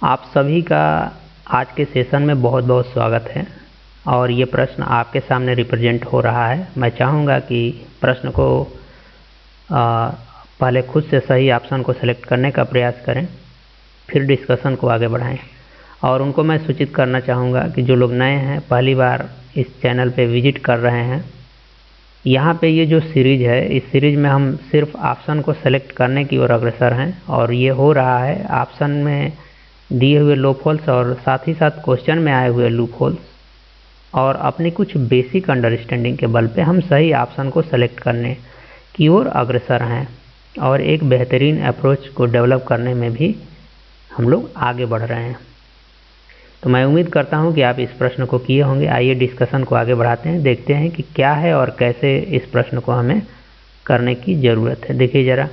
आप सभी का आज के सेशन में बहुत बहुत स्वागत है और ये प्रश्न आपके सामने रिप्रेजेंट हो रहा है। मैं चाहूँगा कि प्रश्न को पहले खुद से सही ऑप्शन को सेलेक्ट करने का प्रयास करें, फिर डिस्कशन को आगे बढ़ाएं। और उनको मैं सूचित करना चाहूँगा कि जो लोग नए हैं, पहली बार इस चैनल पे विजिट कर रहे हैं, यहाँ पे ये जो सीरीज़ है, इस सीरीज़ में हम सिर्फ ऑप्शन को सेलेक्ट करने की ओर अग्रसर हैं और ये हो रहा है ऑप्शन में दिए हुए लूप होल्स और साथ ही साथ क्वेश्चन में आए हुए लूप होल्स और अपनी कुछ बेसिक अंडरस्टैंडिंग के बल पे हम सही ऑप्शन को सेलेक्ट करने की ओर अग्रसर हैं और एक बेहतरीन अप्रोच को डेवलप करने में भी हम लोग आगे बढ़ रहे हैं। तो मैं उम्मीद करता हूं कि आप इस प्रश्न को किए होंगे। आइए डिस्कशन को आगे बढ़ाते हैं, देखते हैं कि क्या है और कैसे इस प्रश्न को हमें करने की ज़रूरत है। देखिए ज़रा,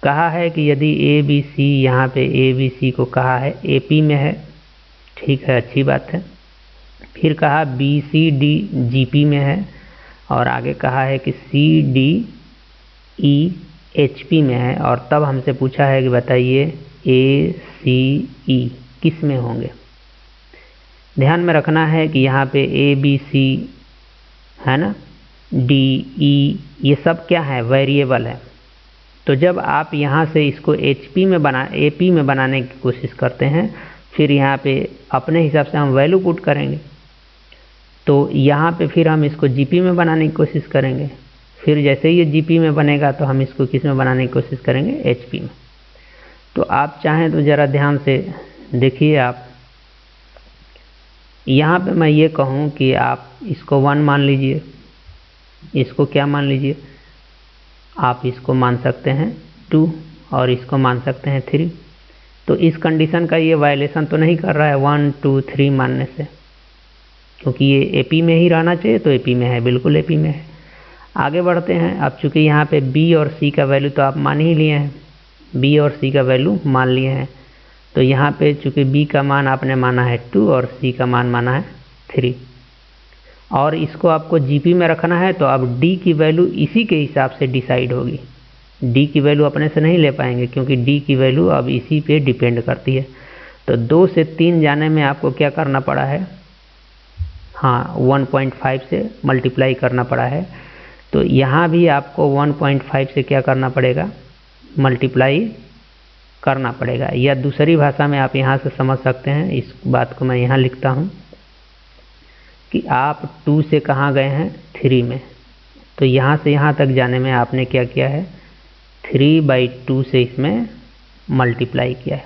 कहा है कि यदि ए बी सी, यहाँ पे ए बी सी को कहा है ए पी में है, ठीक है, अच्छी बात है। फिर कहा B C D G P में है और आगे कहा है कि C D E H P में है और तब हमसे पूछा है कि बताइए ए सी ई किस में होंगे। ध्यान में रखना है कि यहाँ पे ए बी सी है ना, डी ई, ये सब क्या है, वेरिएबल है। तो जब आप यहाँ से इसको HP में AP में बनाने की कोशिश करते हैं, फिर यहाँ पे अपने हिसाब से हम वैल्यू पुट करेंगे, तो यहाँ पे फिर हम इसको GP में बनाने की कोशिश करेंगे। फिर जैसे ही ये GP में बनेगा तो हम इसको किस में बनाने की कोशिश करेंगे, HP में। तो आप चाहें तो ज़रा ध्यान से देखिए। आप यहाँ पे मैं ये कहूँ कि आप इसको 1 मान लीजिए, इसको क्या मान लीजिए, आप इसको मान सकते हैं 2 और इसको मान सकते हैं 3। तो इस कंडीशन का ये वायलेशन तो नहीं कर रहा है 1 2 3 मानने से, क्योंकि ये AP में ही रहना चाहिए, तो AP में है, बिल्कुल AP में है। आगे बढ़ते हैं। अब चूँकि यहाँ पे B और C का वैल्यू तो आप मान ही लिए हैं, B और C का वैल्यू मान लिए हैं, तो यहाँ पे चूँकि B का मान आपने माना है 2 और C का मान माना है 3 और इसको आपको GP में रखना है, तो अब D की वैल्यू इसी के हिसाब से डिसाइड होगी। D की वैल्यू अपने से नहीं ले पाएंगे क्योंकि D की वैल्यू अब इसी पे डिपेंड करती है। तो 2 से 3 जाने में आपको क्या करना पड़ा है, हाँ 1.5 से मल्टीप्लाई करना पड़ा है। तो यहाँ भी आपको 1.5 से क्या करना पड़ेगा, मल्टीप्लाई करना पड़ेगा। या दूसरी भाषा में आप यहाँ से समझ सकते हैं, इस बात को मैं यहाँ लिखता हूँ कि आप 2 से कहाँ गए हैं, 3 में। तो यहाँ से यहाँ तक जाने में आपने क्या किया है, 3/2 से इसमें मल्टीप्लाई किया है।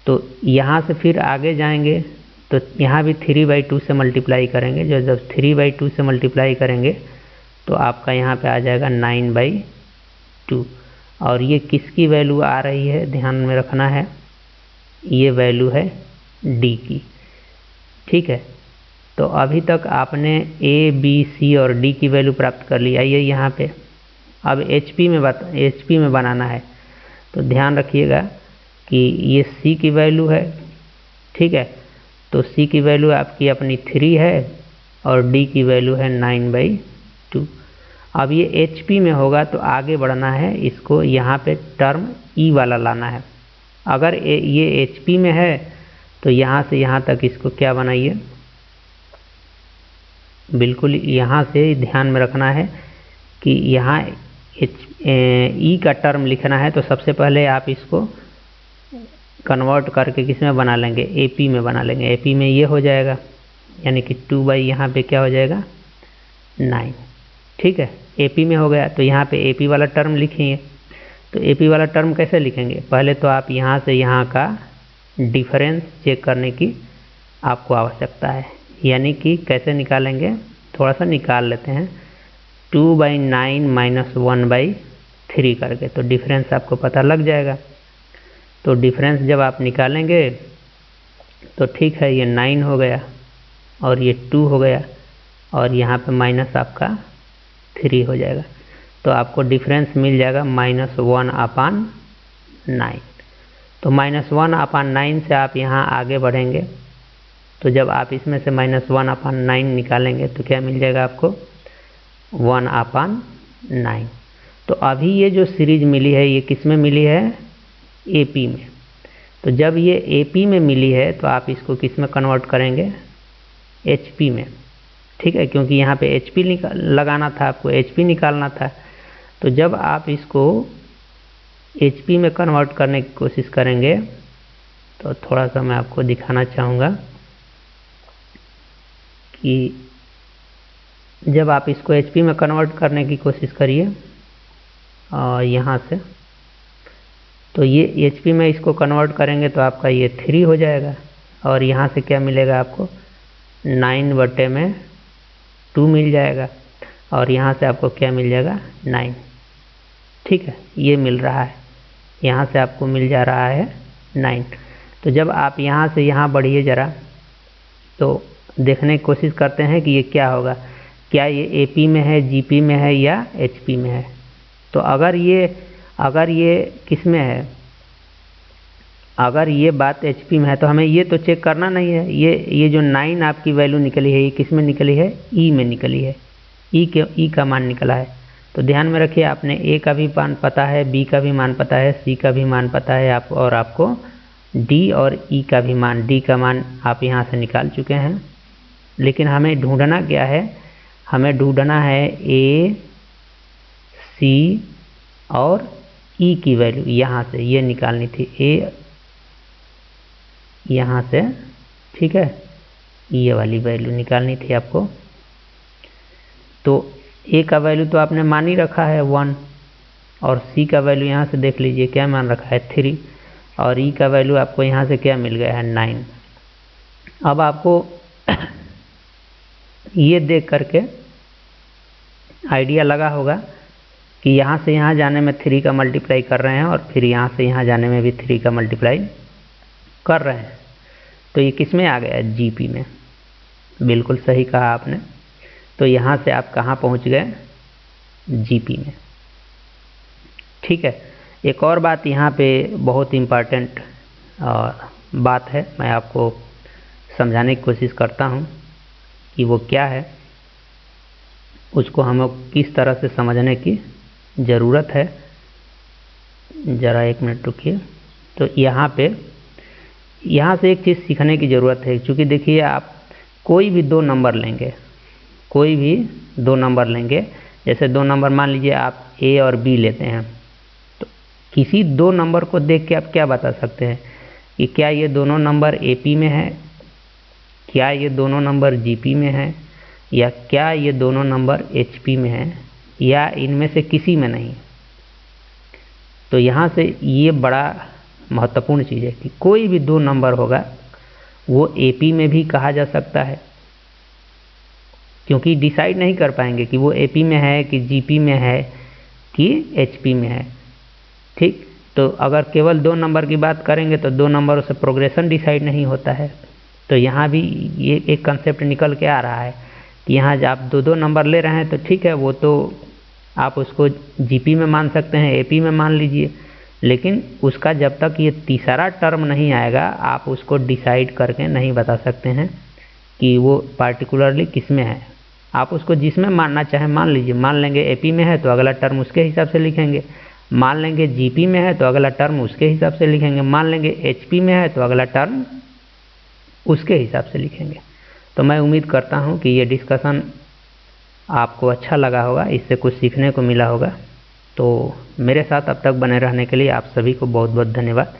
तो यहाँ से फिर आगे जाएंगे तो यहाँ भी 3/2 से मल्टीप्लाई करेंगे। जब 3/2 से मल्टीप्लाई करेंगे तो आपका यहाँ पे आ जाएगा 9/2 और ये किसकी वैल्यू आ रही है, ध्यान में रखना है, ये वैल्यू है D की, ठीक है। तो अभी तक आपने A, B, C और D की वैल्यू प्राप्त कर ली। आइए यहाँ पे अब HP में बनाना है, तो ध्यान रखिएगा कि ये C की वैल्यू है, ठीक है। तो C की वैल्यू आपकी अपनी 3 है और D की वैल्यू है 9/2। अब ये HP में होगा तो आगे बढ़ना है, इसको यहाँ पे टर्म E वाला लाना है। अगर ये HP में है तो यहाँ से यहाँ तक इसको क्या बनाइए, बिल्कुल यहाँ से ध्यान में रखना है कि यहाँ E का टर्म लिखना है। तो सबसे पहले आप इसको कन्वर्ट करके किस में बना लेंगे, AP में बना लेंगे। AP में ये हो जाएगा, यानी कि 2 यहाँ पे क्या हो जाएगा, 9, ठीक है। AP में हो गया तो यहाँ पे AP वाला टर्म लिखेंगे। तो AP वाला टर्म कैसे लिखेंगे, पहले तो आप यहाँ से यहाँ का डिफरेंस चेक करने की आपको आवश्यकता है, यानी कि कैसे निकालेंगे, थोड़ा सा निकाल लेते हैं, 2/9 - 1/3 करके, तो डिफरेंस आपको पता लग जाएगा। तो डिफरेंस जब आप निकालेंगे तो ठीक है, ये 9 हो गया और ये 2 हो गया और यहाँ पे माइनस आपका 3 हो जाएगा। तो आपको डिफरेंस मिल जाएगा -1/9। तो -1/9 से आप यहाँ आगे बढ़ेंगे, तो जब आप इसमें से -1/9 निकालेंगे तो क्या मिल जाएगा आपको, 1/9। तो अभी ये जो सीरीज मिली है ये किस में मिली है, AP में। तो जब ये AP में मिली है तो आप इसको किस में कन्वर्ट करेंगे, HP में, ठीक है, क्योंकि यहाँ पे HP लगाना था, आपको HP निकालना था। तो जब आप इसको HP में कन्वर्ट करने की कोशिश करेंगे तो थोड़ा सा मैं आपको दिखाना चाहूँगा कि जब आप इसको HP में कन्वर्ट करने की कोशिश करिए और यहाँ से, तो ये HP में इसको कन्वर्ट करेंगे तो आपका ये 3 हो जाएगा और यहाँ से क्या मिलेगा आपको 9/2 मिल जाएगा और यहाँ से आपको क्या मिल जाएगा 9, ठीक है, ये मिल रहा है, यहाँ से आपको मिल जा रहा है 9। तो जब आप यहाँ से यहाँ बढ़िए ज़रा तो देखने की कोशिश करते हैं कि ये क्या होगा, क्या ये AP में है, GP में है या HP में है। तो अगर ये किस में है, अगर ये बात HP में है तो हमें ये तो चेक करना नहीं है। ये जो 9 आपकी वैल्यू निकली है ये किस में निकली है, E में निकली है, E का मान निकला है। तो ध्यान में रखिए, आपने A का भी मान पता है, B का भी मान पता है, C का भी मान पता है और आपको D और E का भी मान, D का मान आप यहाँ से निकाल चुके हैं। लेकिन हमें ढूंढना क्या है, हमें ढूंढना है A, C और E की वैल्यू, यहाँ से ये निकालनी थी, A यहाँ से, ठीक है, ये वाली वैल्यू निकालनी थी आपको। तो A का वैल्यू तो आपने मान ही रखा है 1 और C का वैल्यू यहाँ से देख लीजिए क्या मान रखा है 3 और E का वैल्यू आपको यहाँ से क्या मिल गया है 9। अब आपको ये देख करके आइडिया लगा होगा कि यहाँ से यहाँ जाने में 3 का मल्टीप्लाई कर रहे हैं और फिर यहाँ से यहाँ जाने में भी 3 का मल्टीप्लाई कर रहे हैं। तो ये किस में आ गया, GP में, बिल्कुल सही कहा आपने। तो यहाँ से आप कहाँ पहुँच गए, GP में, ठीक है। एक और बात यहाँ पे बहुत इम्पॉर्टेंट बात है, मैं आपको समझाने की कोशिश करता हूँ कि वो क्या है, उसको हमें किस तरह से समझने की ज़रूरत है। ज़रा 1 मिनट रुकिए। तो यहाँ से एक चीज़ सीखने की ज़रूरत है, क्योंकि देखिए आप कोई भी 2 नंबर लेंगे, जैसे 2 नंबर मान लीजिए आप A और B लेते हैं, तो किसी 2 नंबर को देख के आप क्या बता सकते हैं कि क्या ये दोनों नंबर AP में है, क्या ये दोनों नंबर GP में है, या क्या ये दोनों नंबर HP में है, या इनमें से किसी में नहीं। तो यहाँ से ये बड़ा महत्वपूर्ण चीज़ है कि कोई भी 2 नंबर होगा वो AP में भी कहा जा सकता है, क्योंकि डिसाइड नहीं कर पाएंगे कि वो AP में है कि GP में है कि HP में है, ठीक। तो अगर केवल 2 नंबर की बात करेंगे तो 2 नंबरों से प्रोग्रेशन डिसाइड नहीं होता है। तो यहाँ भी ये एक कंसेप्ट निकल के आ रहा है कि यहाँ जब आप 2 नंबर ले रहे हैं तो ठीक है, वो तो आप उसको GP में मान सकते हैं, AP में मान लीजिए, लेकिन उसका जब तक ये तीसरा टर्म नहीं आएगा आप उसको डिसाइड करके नहीं बता सकते हैं कि वो पार्टिकुलरली किस में है। आप उसको जिसमें मानना चाहें मान लीजिए, मान लेंगे AP में है तो अगला टर्म उसके हिसाब से लिखेंगे, मान लेंगे GP में है तो अगला टर्म उसके हिसाब से लिखेंगे, मान लेंगे HP में है तो अगला टर्म उसके हिसाब से लिखेंगे। तो मैं उम्मीद करता हूँ कि ये डिस्कशन आपको अच्छा लगा होगा, इससे कुछ सीखने को मिला होगा। तो मेरे साथ अब तक बने रहने के लिए आप सभी को बहुत बहुत धन्यवाद।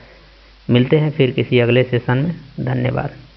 मिलते हैं फिर किसी अगले सेशन में। धन्यवाद।